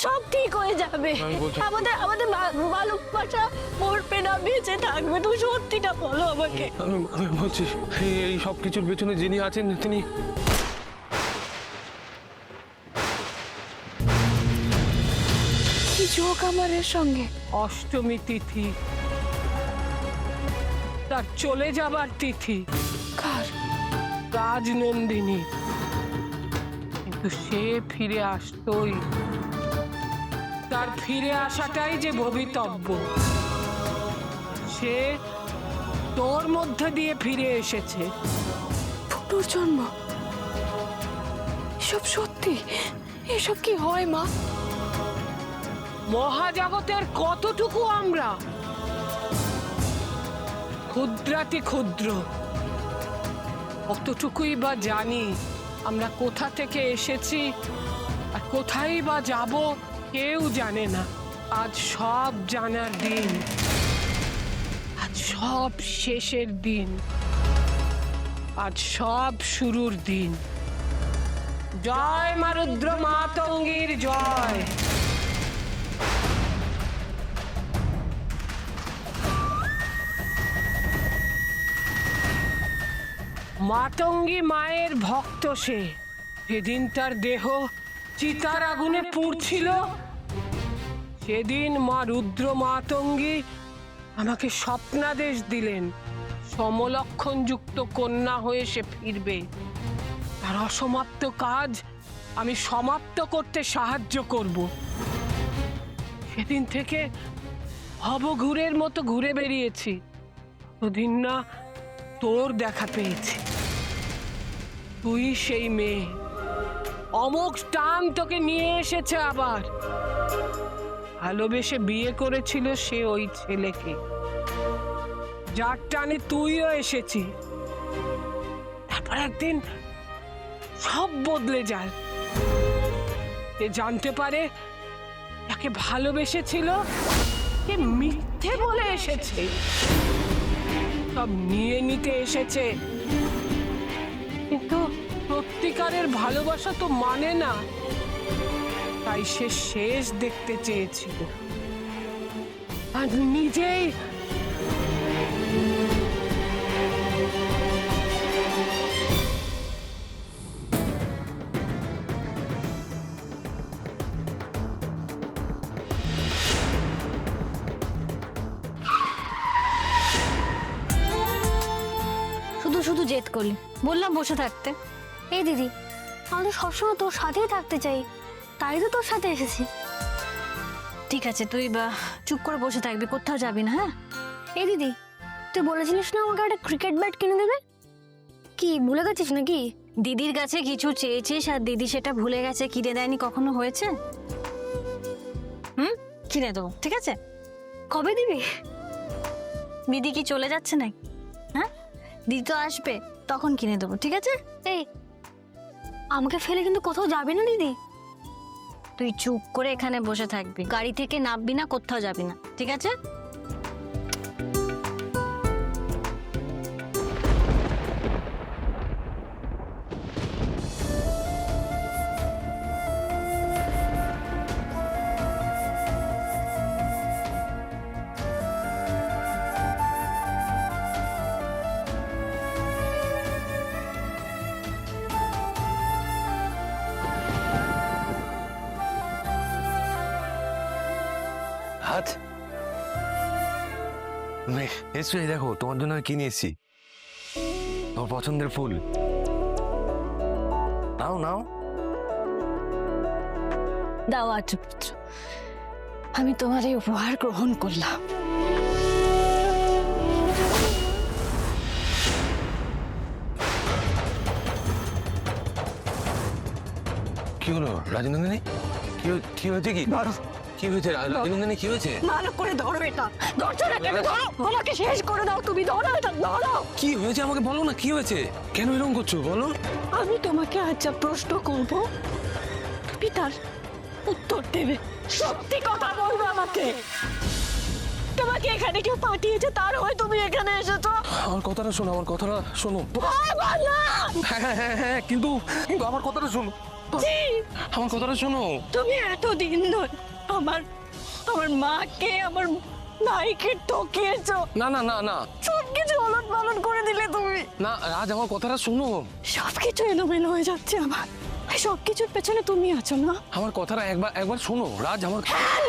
সব ঠিক হয়ে যাবে। আমাদের আমাদের ভালোবাসা মরবে না, বেঁচে থাকবে। তুমি সত্যিটা বলো আমাকে। আমি বলছি এই সব কিছুর পেছনে যিনি আছেন তিনি কি যোগ আমাদের সঙ্গে। অষ্টমী তিথি, তার চলে যাবার তিথি। কার? রাজনন্দিনী। কিন্তু সে ফিরে আসতোই, তার ফিরে আসাটাই যে ভবিতব্য। সে তোর মধ্যে দিয়ে ফিরে এসেছে। পুনর্জন্ম? এসব সত্যি? এসব কি হয় মা? মহাজগতের কতটুকু আমরা ক্ষুদ্রাতি ক্ষুদ্র, কতটুকুই বা জানি আমরা কোথা থেকে এসেছি আর কোথায় বা যাব কেউ জানে না। আজ সব জানার দিন, আজ সব শেষের দিন, আজ সব শুরুর দিন। জয় মা রুদ্র মাতঙ্গীর জয়। মাতঙ্গী মায়ের ভক্ত সে। সেদিন তার দেহ চিতার আগুনে পুড়ছিল, সেদিন মা রুদ্র মাতঙ্গী আমাকে স্বপ্নাদেশ দিলেন সমলক্ষণ যুক্ত কন্যা হয়ে সে ফিরবে। তার অসমাপ্ত কাজ আমি সমাপ্ত করতে সাহায্য করব। সেদিন থেকে ভবঘুরের মতো ঘুরে বেরিয়েছি, ওদিন না তোর দেখা পেয়েছি। তুই সেই মেয়ে, অমোঘ টান তোকে নিয়ে এসেছে আবার। ভালোবেসে বিয়ে করেছিল সে ওই ছেলেকে, যার টানে তুইও এসেছি। তারপর একদিন সব বদলে যায়। সে জানতে পারে তাকে ভালোবেসেছিল, সে মিথ্যে বলে এসেছে, সব নিয়ে নিতে এসেছে। কিন্তু সত্যিকারের ভালোবাসা তো মানে না, তাই সে শেষ দেখতে চেয়েছিল আর নিজেই শুধু শুধু জেদ করলি, বললাম বসে থাকতে। এই দিদি, আমি তো সবসময় তোর সাথেই থাকতে চাই, তাই তো তোর সাথে এসেছি। ঠিক আছে, তুই বা চুপ করে বসে থাকবি, কোথাও যাবি না। হ্যাঁ, এই দিদি, তুই বলেছিলিস না আমাকে একটা ক্রিকেট ব্যাট কিনে দেবে? কি ভুলে গেছিস নাকি? দিদির কাছে কিছু চেয়েছিস আর দিদি সেটা ভুলে গেছে, কিনে দেয়নি, কখনো হয়েছে? কিনে দেবো, ঠিক আছে। কবে দিবি? দিদি কি চলে যাচ্ছে নাকি? হ্যাঁ, দিদি তো আসবে, তখন কিনে দেবো, ঠিক আছে। এই, আমাকে ফেলে কিন্তু কোথাও যাবি না দিদি। তুই চুপ করে এখানে বসে থাকবি, গাড়ি থেকে নামবি না, কোথাও যাবি না, ঠিক আছে। হাত এসো, এই দেখো তোমার জন্য আমি কিনে এসেছি তোমার পছন্দের ফুল। নাও নাও। দাও আর্যপুত্র, আমি তোমার এই উপহার গ্রহণ করলাম। কি হলো রাজনন্দিনী? কি হয়েছে? কি হয়েছে রাজনন্দিনী? কি হয়েছে? ভালো করে ধরো এটা, ধরছো না কেন? ধরো, আমাকে শেষ করে দাও তুমি, ধরো এটা, ধরো। কি হয়েছে আমাকে বলো না, কি হয়েছে? কেন এরকম করছো বলো? আমি তোমাকে আজ যা প্রশ্ন করবো তুমি তার উত্তর দেবে, সত্যি কথা বলবে আমাকে। তোমাকে এখানে কেউ পাঠিয়েছে, তার হয়ে তুমি এখানে এসেছো। আমার কথাটা শোনো, আমার কথাটা শোনো। বল না। হ্যাঁ, কিন্তু আমার কথাটা শোনো। ছি! আমার কথাটা শোনো। তুমি এতদিন ধরে আমার আমার মাকে আমার ভাইকে ঠকিয়েছো, না না না না সবকিছু ওলট পালট করে দিলে তুমি। না রাজ, আমার কথাটা শোনো। সবকিছু এলোমেলো হয়ে যাচ্ছে আমার। এই সবকিছুর পেছনে তুমি আছো না? আমার কথাটা একবার একবার শোনো রাজ, আমার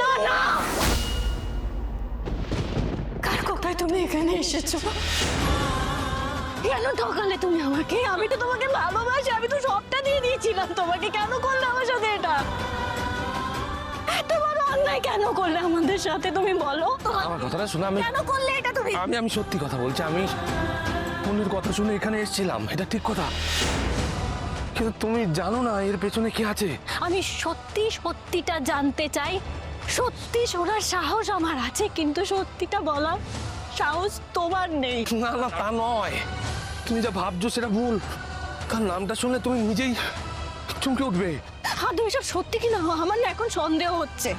না না, কার কথায় তুমি এখানে এসেছো? কেন ঠকালে তুমি আমাকে? আমি তো তোমাকে ভালোবাসি, আমি তো সবটা দিয়ে দিয়েছিলাম তোমাকে। কেন করলে আমার সাথে এটা? এত বড় অন্যায় কেন করলে আমাদের সাথে তুমি বলো? আমার কথাটা শোনো। আমি কেন করলে এটা তুমি? আমি আমি সত্যি কথা বলছি। আমি বোনের কথা শুনে এখানে এসেছিলাম, এটা ঠিক কথা, কিন্তু তুমি জানো না এর পেছনে কি আছে। আমি সত্যি সত্যিটা জানতে চাই। সত্যি শোনার সাহস আমার আছে, কিন্তু সত্যিটা বলার সাহস তোমার নেই। না না তা নয়, তুমি যা ভাবছো সেটা ভুল। তার নামটা শুনলে তুমি নিজেই চমকে উঠবে। আর তুমি সব সত্যি কি না? আমার না এখন সন্দেহ হচ্ছে।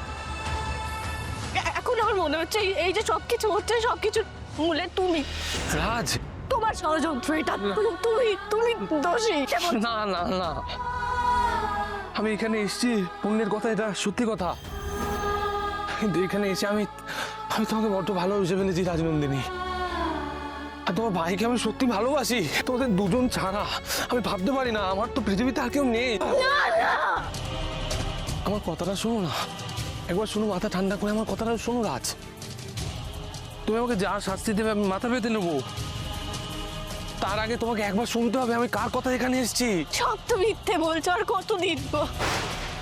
এখন আমার মনে হচ্ছে এই যে সবকিছু হচ্ছে, সবকিছুর মূলে তুমি। রাজ, তোমার ষড়যন্ত্র এটা। তুমি তুমি দোষী। না না না, আমি এখানে এসেছি পুণ্যের কথা, এটা সত্যি কথা, কিন্তু এখানে এসে আমি আমি তোমাকে বড্ড ভালোবেসে ফেলেছি রাজনন্দিনী। আর তোমার ভাইকে আমি সত্যি ভালোবাসি। তোমাদের দুজন ছাড়া আমি ভাবতে পারি না, আমার তো পৃথিবীতে আর কেউ নেই। না না, আমার কথাটা শোনো না, একবার শোনো, মাথা ঠান্ডা করে আমার কথাটা শোনো রাজ। তুমি আমাকে যা শাস্তি দেবে আমি মাথা পেতে নেবো, তার আগে তোমাকে একবার শুনতে হবে আমি কার কথা এখানে এসেছি। সব তো মিথ্যে বলছো। আর কতদিন গো?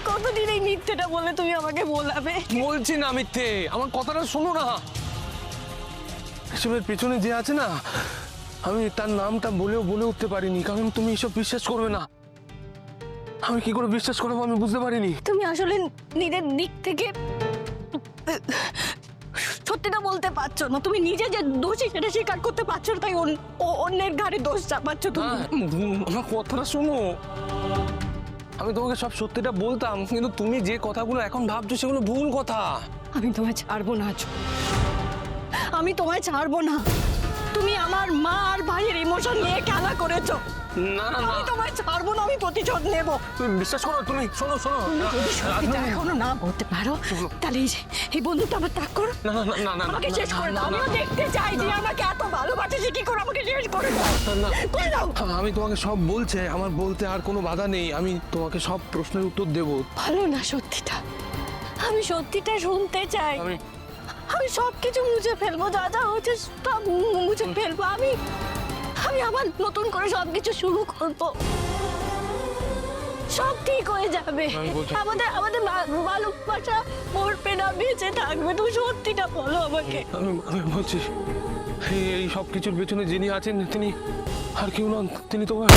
কতদিন এই মিথ্যেটা বলে তুমি আমাকে বলাবে? বলছি না মিথ্যে, আমার কথাটা শোনো না। এসবের পেছনে যে আছে না, আমি তার নামটা বলে উঠতে পারিনি, কারণ তুমি এসব বিশ্বাস করবে না। আমি কি করে বিশ্বাস করবো আমি বুঝতে পারিনি। তুমি আসলে নিজের দিক থেকে সত্যিটা বলতে পারছো না। তুমি নিজে যে দোষী সেটা স্বীকার করতে পারছো না, তাই অন্যের ঘাড়ে দোষ চাপাচ্ছ তুমি। আমার কথাটা শোনো, আমি তোমাকে সব সত্যিটা বলতাম, কিন্তু তুমি যে কথাগুলো এখন ভাবছো সেগুলো ভুল কথা। আমি তোমায় ছাড়বো না আজ। আমি তোমায় ছাড়বো না। তুমি আমার মা আর ভাইয়ের ইমোশন নিয়ে খেলা করেছো। না না না, আমি তোমায় ছাড়বো না, আমি প্রতিশোধ নেবো। তুমি বিশ্বাস করো, তুমি শোনো শোনো। যদি সত্যিটা এখনো না বলতে পারো, তাহলে এই বন্ধুটা আমার ত্যাগ করো। না না না না, আমাকে শেষ করে দাও। আমিও দেখতে চাই যে আমাকে এত ভালোবাসে সে কি করে আমাকে শেষ করে দাও। করে দাও। আমি তোমাকে সব বলছে, আমার বলতে আর কোনো বাধা নেই, আমি তোমাকে সব প্রশ্নের উত্তর দেবো। ভালো না সত্যিটা, আমি সত্যিটা শুনতে চাই। আমি সবকিছু মুছে ফেলবো, যা যা হচ্ছে সব মুছে ফেলবো। আমি আবার নতুন করে সবকিছু শুরু করবো। সব ঠিক হয়ে যাবে। আমাদের আমাদের ভালোবাসা মরবে না, বেঁচে থাকবে। তুমি সত্যিটা বলো আমাকে। আমি বলছি, এই সব কিছুর পেছনে যিনি আছেন তিনি আর কেউ নন, তিনি তোমার